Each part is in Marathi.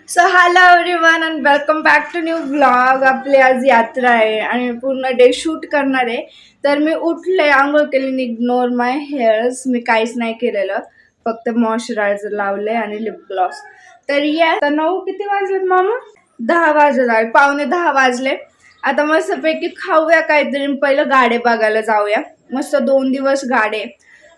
So hello everyone and welcome back to new blog. आपली आज यात्रा आहे आणि मी पूर्ण डे शूट करणार आहे. तर मी उठले, आंघोळ केली, इग्नोर माय हेअर्स. मी काहीच नाही केलेलं, फक्त मॉइश्चरायझर लावले आणि लिप ग्लॉस. तर या 9 किती वाजलेत मामा? 10 वाजले, पावणे 10 वाजले. आता मस्तपैकी खाऊया काहीतरी, पहिलं गाडे बघायला जाऊया. मस्त 2 दिवस गाडे.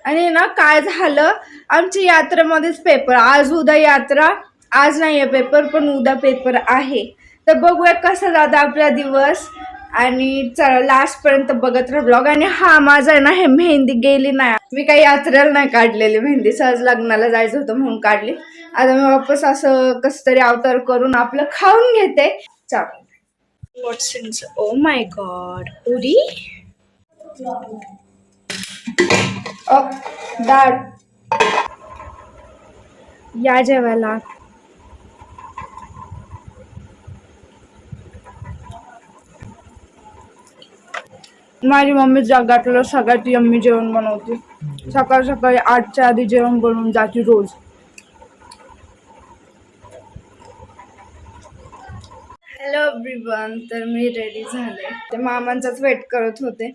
आणि ना काय झालं, आमची यात्रेमध्येच पेपर, आज उद्या यात्रा. आज नाही आहे पेपर, पण उद्या पेपर आहे. तर बघूया कसा जाता आपला दिवस. आणि चला लास्ट पर्यंत बघत राहा ब्लॉग. आणि हा माझा आहे ना, हे मेहंदी गेली नाही. मी काही यात्रेला नाही काढलेली मेहंदी, सहज लग्नाला जायचं होतं म्हणून काढली. आता मी वापस असं कसं तरी अवतार करून आपलं खाऊन घेते. चल ओ माय गॉड, पुरी डाळ या जेवायला. माझी मम्मी जगातलं सगळ्यात यम्मी जेवण बनवते. सकाळ सकाळी 8च्या आधी जेवण बनवून जाते रोज. हॅलो एव्हरीवन, तर मी रेडी झाले. ते मामांचाच वेट करत होते,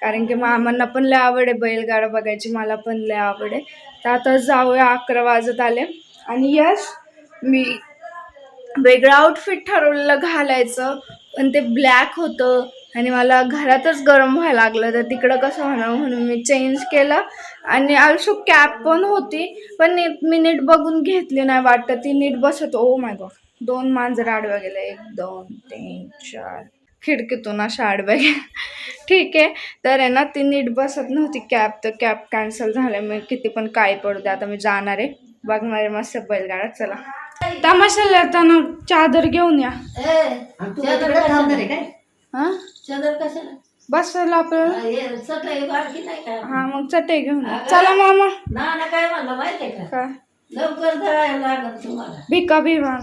कारण की मामांना पण लय आवड आहे बैलगाडा बघायची, मला पण लय आवड आहे. तर आता जाऊया, 11 वाजत आले. आणि यश, मी वेगळं आउटफिट ठरवलेलं घालायचं, पण ते ब्लॅक होतं आणि मला घरातच गरम व्हायला लागलं. तर तिकडं कसं होणार म्हणून मी चेंज केलं. आणि आल्सो कॅप पण होती, पण मी नीट बघून घेतली नाही वाटतं ती नीट बसत. ओ माय गॉड, 2 मांजर आडव्या गेले, 1 2 3 4 खिडकीतून अशा आडव्या गेल्या. ठीक आहे. तर आहे ना, ती नीट बसत नव्हती कॅप, तर कॅप कॅन्सल झाले. मी किती पण काय पडू दे, आता मी जाणार आहे, बघणार आहे मस्त बैलगाडा. चला तमाशाला येताना चादर घेऊन या. हा बसायला आपल्याला. हा मग चटई घेऊन या. चला मामा. काय म्हणलं माहितीये का, काय लवकर जायला लागत तुम्हाला. भिका भीमा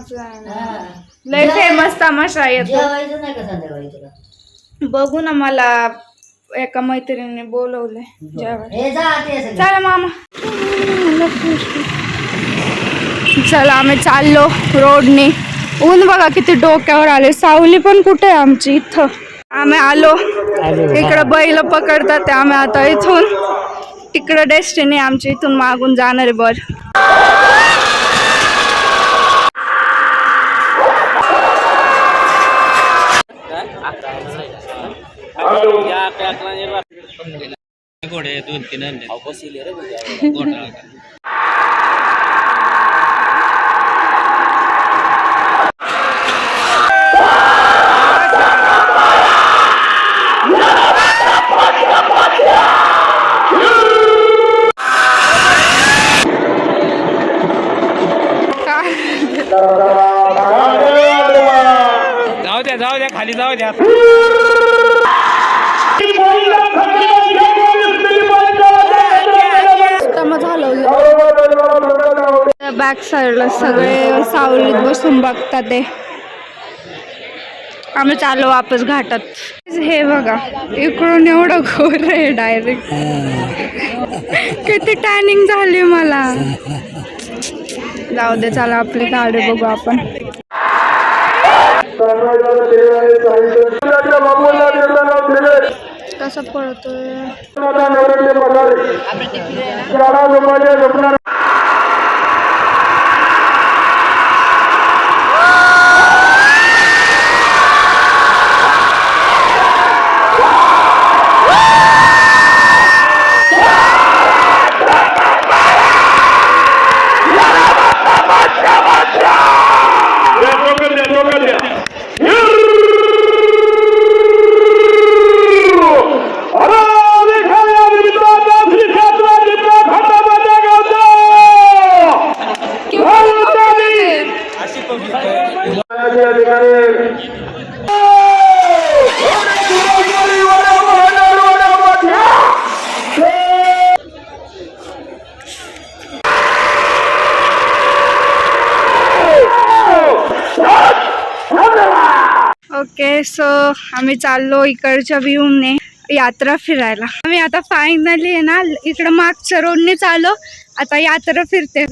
लय फेमस तमाशा येतो. जेवायचं नाही का संध्याकाळी तुला? बघू ना, मला एका मैत्रिणीने बोलवले जेवायला. हे जा ते सगळं. चला मामा. चला आम्ही चाललो रोडने. ऊन बघा किती डोक्यावर आले. सावली पण कुठे आहे आमची? इथं आम्ही आलो. इकडं बैल पकडतात ते. आम्ही आता इथून तिकडं डेस्टिनी आमची, इथून मागून जाणार आहे. बर घोडे 2-3 आणले. जाऊ द्या खाली जाऊ द्या. बॅक साईडला सगळे सावलीत बसून बघतात ते. आम्ही चाललो वापस घाटात. हे बघा, इकडून एवढं घोर आहे डायरेक्ट. किती टॅनिंग झाली मला. जाऊ दे, चला आपली गाडी बघू आपण. कसं पळतोय. ओके, सो आम्ही चाललो इकडच्या व्ह्यूने यात्रा फिरायला. आम्ही आता फायनली आहे ना, इकडं मागच्या रोडने चाललो. आता यात्रा फिरते.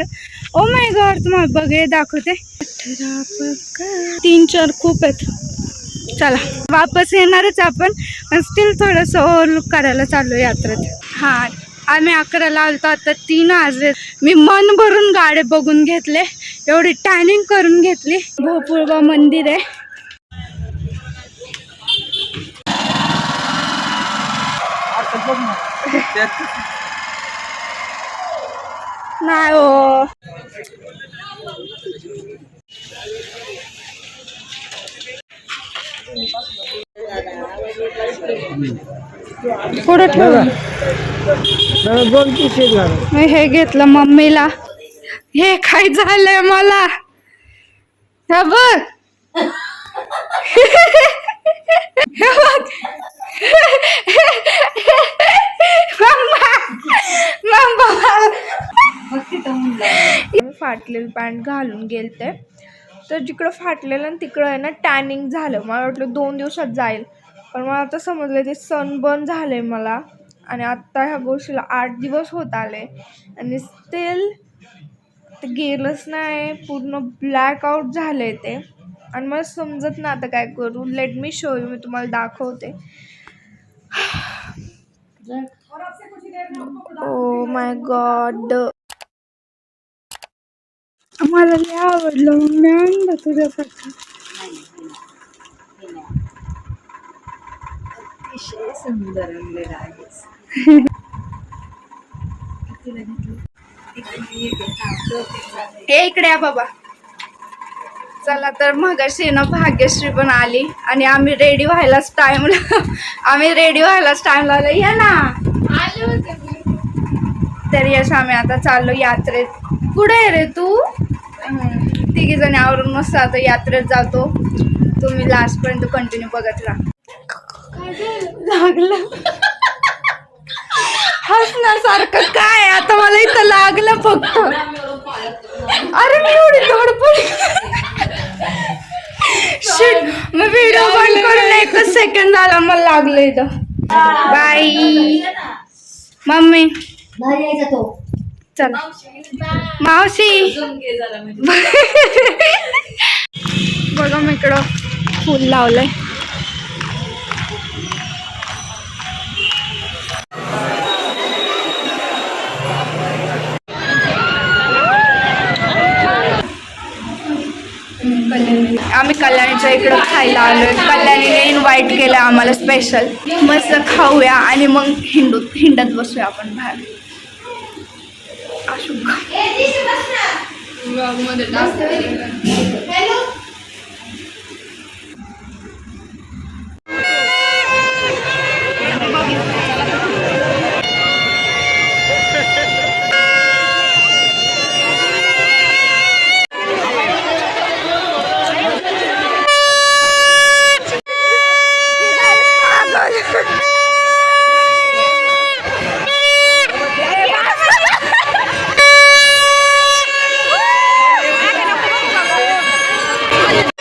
ओ माय गॉड, तुम्हाला बघे दाखवते. 3-4 खूप आहेत. चला वापस येणारच आपण, पण स्टील थोडस ओव्हरलुक करायला चाललो यात्रेत. हा, आम्ही 11ला आलतो, आता 3 वाजले. मी मन भरून गाडे बघून घेतले, एवढी टॅनिंग करून घेतली. भोपुळबा मंदिर आहे. नाही हो, पुढे ठेव. मी हे घेतलं मम्मीला. हे काय झालंय मला, हे बघ. हे बघ. फाटलेली पॅन्ट घालून गेलते, तर जिकडं फाटलेलं आणि तिकडं आहे ना टॅनिंग झालं. मला वाटलं 2 दिवसात जाईल, पण मला आता समजलं ते सनबर्न झालंय मला. आणि आत्ता ह्या गोष्टीला 8 दिवस होत आले आणि स्टील ते गेलंच नाही. पूर्ण ब्लॅक आउट झालंय ते, आणि मला समजत ना आता काय करू. लेट मी शो यू, मी तुम्हाला दाखवते. ओ माय गॉड, मला लय आवडलं, मी आणलं तुझ्यासाठी. अतिशय सुंदर हे इकडे या बाबा. चला तर मगाशी ना भाग्यश्री पण आली आणि आम्ही रेडी व्हायलाच टाइम लावला. या ना, तर यश आम्ही आता चाललो यात्रेत. कुठे आहे रे तू? 3 जणी आवरून मस्त आता यात्रेत जातो. तुम्ही लास्ट पर्यंत कंटिन्यू बघत राहा. लागलं हसण्यासारखं काय, आता मला इथं लागलं फक्त. अरे मी एवढी धडपड, मी व्हिडिओ बंद करून 1 सेकंड झाला, मला लागलं इथं. Bye mummy. चला मावशी. बघा मी इकडं फुल लावलंय. आम्ही कल्याणीच्या इकडं खायला आलोय. कल्याणीने इन्व्हाइट केलं आम्हाला स्पेशल. मस्त खाऊया आणि मग हिंडत बसूया आपण बाहेर.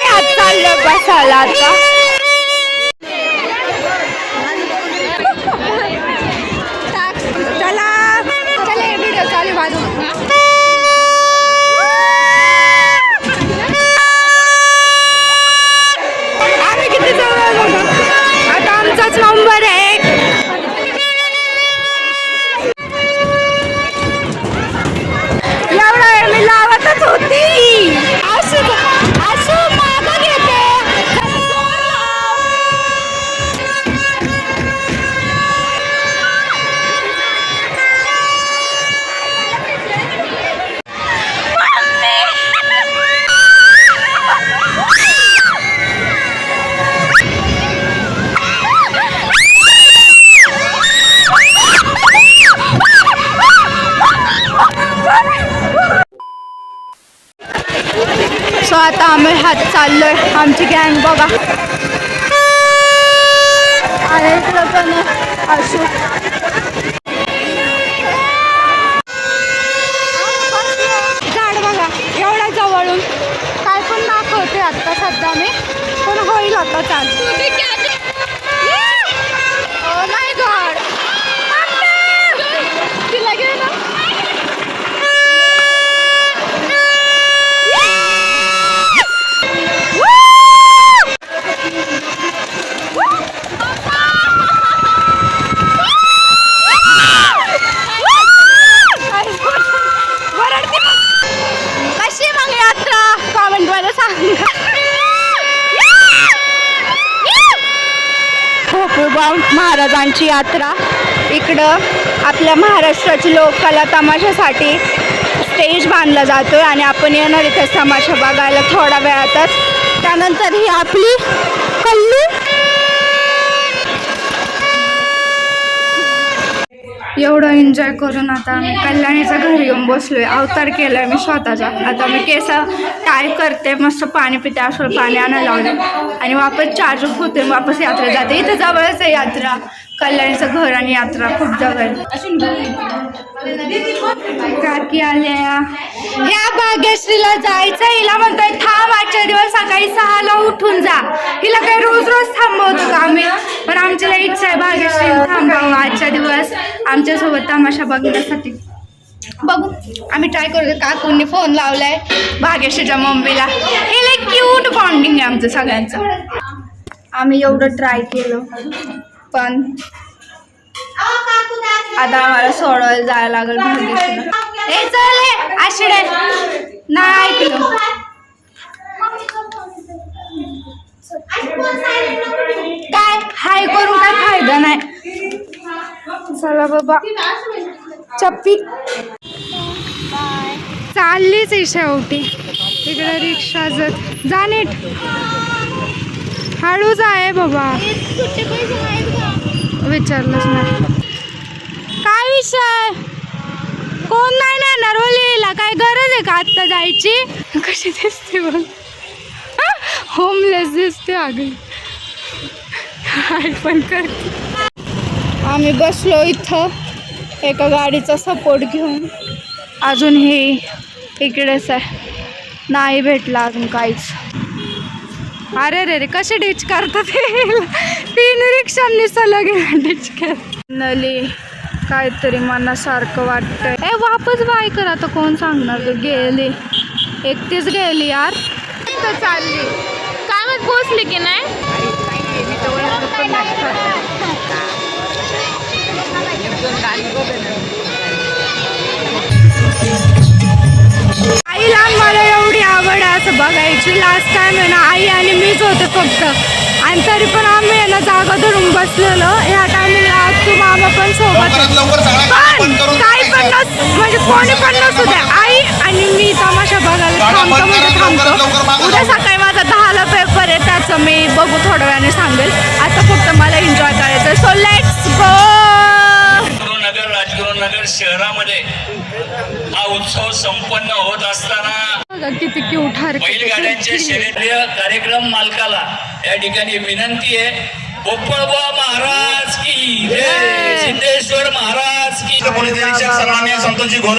आता चला चला व्हिडिओ चालू माझं. आम्ही किती जवळ बघा, आता आमचाच नंबर आहे. एवढा वेळ मी लावतच होती. सो आता आम्ही हात चाललोय, आमची गँग बघा. आणि इकडं पण असू झाड बघा एवढ्या जवळून. काय पण दाखवते आता सध्या मी, पण होईल आता चालू. ओ माय गॉड, तिला गेलं तुकोबा महाराजांची यात्रा. इकडं आपल्या महाराष्ट्राची लोककला तमाशासाठी स्टेज बांधला जातोय आणि आपण येणार इथे तमाशा बघायला थोड्या वेळातच. त्यानंतर ही आपली कल्लू. एवढं एन्जॉय करून आता आम्ही कल्याणीच्या घरी येऊन बसलोय. अवतार केलाय मी स्वतःचा. आता मी केस टाय करते, मस्त पाणी पिते, असं पाणी आणायला लावले आणि वापस चार्ज होते, वापस यात्रा जाते. इथं जवळच आहे यात्रा, कल्याणीचं घर आणि यात्रा खूप जवळ आहे. काकी आल्या. या भाग्यश्रीला जायचं, हिला म्हणतोय थांब आजच्या दिवस सकाळी 6ला उठून जा. हिला काही रोज रोज थांबवतो का आम्ही, पण आमच्याला इच्छा आहे भाग्यश्री थांबावं आजच्या दिवस आमच्यासोबत तमाशा बघण्यासाठी. बघू आम्ही ट्राय करतो. काकूंनी फोन लावलाय भाग्यश्रीच्या मम्मीला. हे लाईक क्यूट बॉन्डिंग आहे आमचं सगळ्यांचं. आम्ही एवढं ट्राय केलं पण आता आम्हाला सोडवायला जायला लागेल भाग्यश्रीला. हे चल हे आशिडे नाही ऐकलं. काय हाय करून काय फायदा नाही. चला बाबा चप्पी चाललीच आहे शेवटी. इकडे रिक्षा जा नीट, हळूच आहे बाबा. विचारलंच नाही काय विषय. कोण नाही ना नरवलीला, काय गरज आहे का आत्ता जायची. कशी दिसते बघ, होमलेस दिसते. अगं काय पण करते. आम्ही बसलो इथं एका गाडीचा सपोर्ट घेऊन. अजून हे इकडेच आहे, नाही भेटला अजून काहीच. अरे रे रे कसे डिच करतात हे. 3 रिक्षांनी सलग डिच कर. नली काहीतरी मनासारखं वाटतंय. ए वापस बाय कर आता, कोण सांगणार. तू गेली एकटीच गेली यार. चालली काय मग पोचली की नाही. आईला मला एवढी आवड आहे असं बघायची. लास्ट टाइम आहे ना आई आणि मीच होते फक्त, आणि तरी पण आम्ही आहे ना जागा धरून बसलेलो. ह्या टायमिंगला तू मामा पण सोबत, पण काही पण म्हणजे कोणी पण नसू द्या, आई आणि मी तमाशा बघायला थांबतो म्हणजे थांबतो. उद्या सकाळी माझा 10ला पेपर आहे, त्याचं मी बघू थोड्या वेळाने सांगेल. आता फक्त मला एन्जॉय करायचं. So let's go. राजगुरुनगर शहरामध्ये हा उत्सव संपन्न होत असताना किती क्यूट बैलगाड्यांचे शर्यतीय कार्यक्रम मालकाला या ठिकाणी विनंती आहे. गोपाळबा महाराज की जय, सिद्धेश्वर महाराज की. पोलीस निरीक्षक सन्माननीय संतोषजी घोल.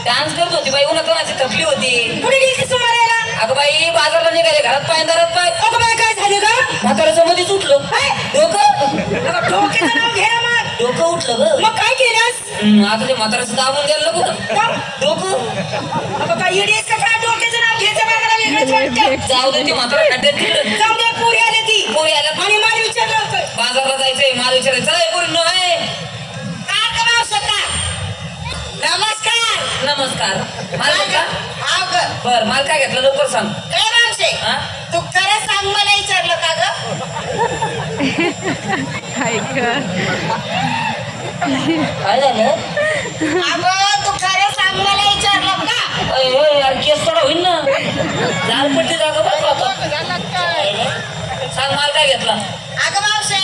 डान्स करत होती बाई, उन्हाची थकली होती. कुठे गेली तू मारायला. अगं बाई बाजारला निघाले, घरात पाय दारात पाय. अगं बाई काय झालं का. म्हाताऱ्याचं मध्ये उठलो. डोकं उठलं ग. मग काय केल्यास. आता ते म्हाताऱ्याचं दाबून द्यायला नको डोकं. अगं काय येडी का काय. डोक्याचं नाव घ्यायचं. जाऊ दे, ती म्हातारा खड्ड्यात जाऊ दे. पोरी आली, ती पोरी आल्या आणि मला विचारलं होतं बाजारला जायचंय. मला विचारायचं पोरी न आहे काय करावं सका. नमस्कार. नमस्कार. मला बर मला काय घेतलं लवकर सांग. काय माणसे तू खरं सांग. मला विचारलं का काय झालं. अगं तू खरं सांग. मला विचारलं का. यार केस थोडा होईल ना. लाल पट्टी जागा सांग मला काय घेतला. अगं मावशे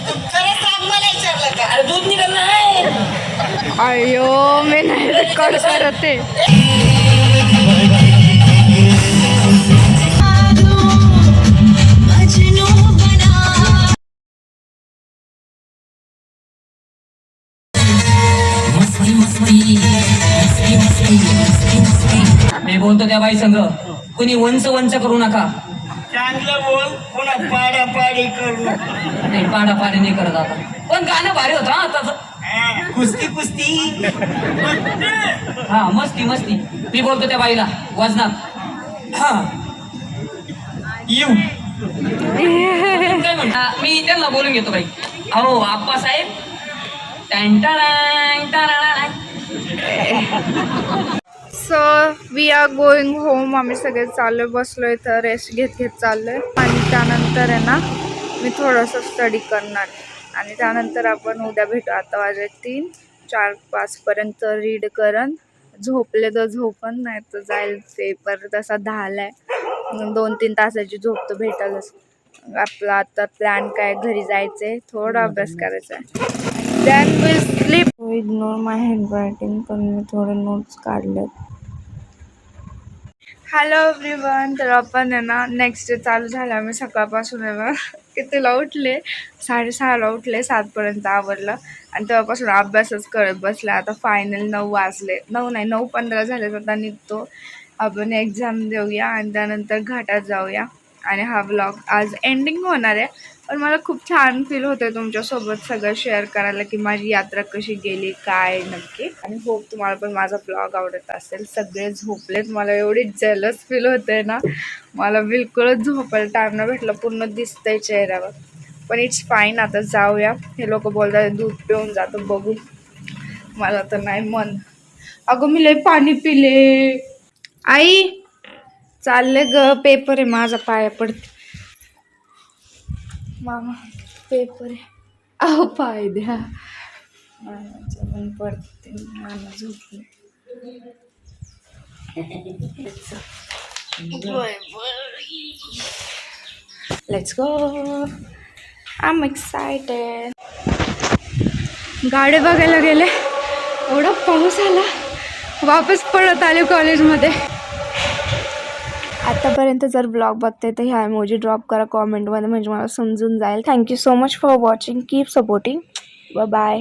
तू खरं सांग. मला विचारलं का. अरे दूध निघाल नाही. अयो मी नाही रेकॉर्ड करते. मी बोलतो त्या बाई संग कुणी वंच करू नका. चांगलं बोल पुन्हा पाडापाडी करू. नाही पाडापाडी नाही करत आता, पण गाणं भारी होतं हा आताच. कुस्ती कुस्ती. हा मस्ती मस्ती. मी बोलतो त्या बाईला वजनात. हा येऊ. काय म्हणता, मी त्यांना बोलून घेतो बाई. अहो आप्पासाहेब. टँटाळांग, टाळाळांग. So we are going home. आम्ही सगळे चाललो, बसलोय तर रेस्ट घेत घेत चाललोय. आणि त्यानंतर आहे ना मी थोडंसं स्टडी करणार आणि त्यानंतर आपण उद्या भेटू. आता वाजे 3, 4, 5 पर्यंत रीड करन. झोपले तर झोपन, नाही तर जाईल. पेपर तसा 10ला आहे, 2-3 तासाची झोप तर भेटलच. आपला आता प्लॅन काय, घरी जायचंय, थोडा अभ्यास करायचा आहे. Than will sleep. Ignore my handwriting, पण मी थोडे नोट्स काढलेत. Hello everyone. तर आपण आहे ना नेक्स्ट डे चालू झाला. मी सकाळपासून आहे ना कितीला उठले, 6:30ला उठले, 7पर्यंत आवरलं आणि तेव्हापासून अभ्यासच करत बसले. आता फायनल 9 वाजले, 9 नाही 9:15 झाले. आता निघतो, आपण एक्झाम देऊया आणि त्यानंतर घाटात जाऊया. आणि हा व्लॉग आज एंडिंग होणार आहे. पण मला खूप छान फील होतं तुमच्यासोबत सगळं शेअर करायला की माझी यात्रा कशी गेली, काय नक्की. आणि होप तुम्हाला पण माझा ब्लॉग आवडत असेल. सगळे झोपलेत, मला एवढी जेलस फील होते ना. मला बिलकुलच झोपायला टाईम नाही भेटला, पूर्ण दिसतंय चेहऱ्यावर. पण इट्स फाईन. आता जाऊया. हे लोक बोलतात दूध पिऊन जातं, बघू. मला तर नाही मन. अगं मी लय पाणी पिले. आई चालले ग, पेपर आहे माझा, पाया पडते. मामा पेपर आहे, अहो पाय द्या. मामाच्या पण पडते, मामा झोपले. Let's go. I am excited. गाडी बघायला गेले, एवढा पाऊस आला, वापस पळत आले कॉलेजमध्ये. आतापर्यंत जर ब्लॉग बघते तर ह्या इमोजी ड्रॉप करा कॉमेंटमध्ये, म्हणजे मला समजून जाईल. Thank you so much for watching. Keep supporting. Bye bye.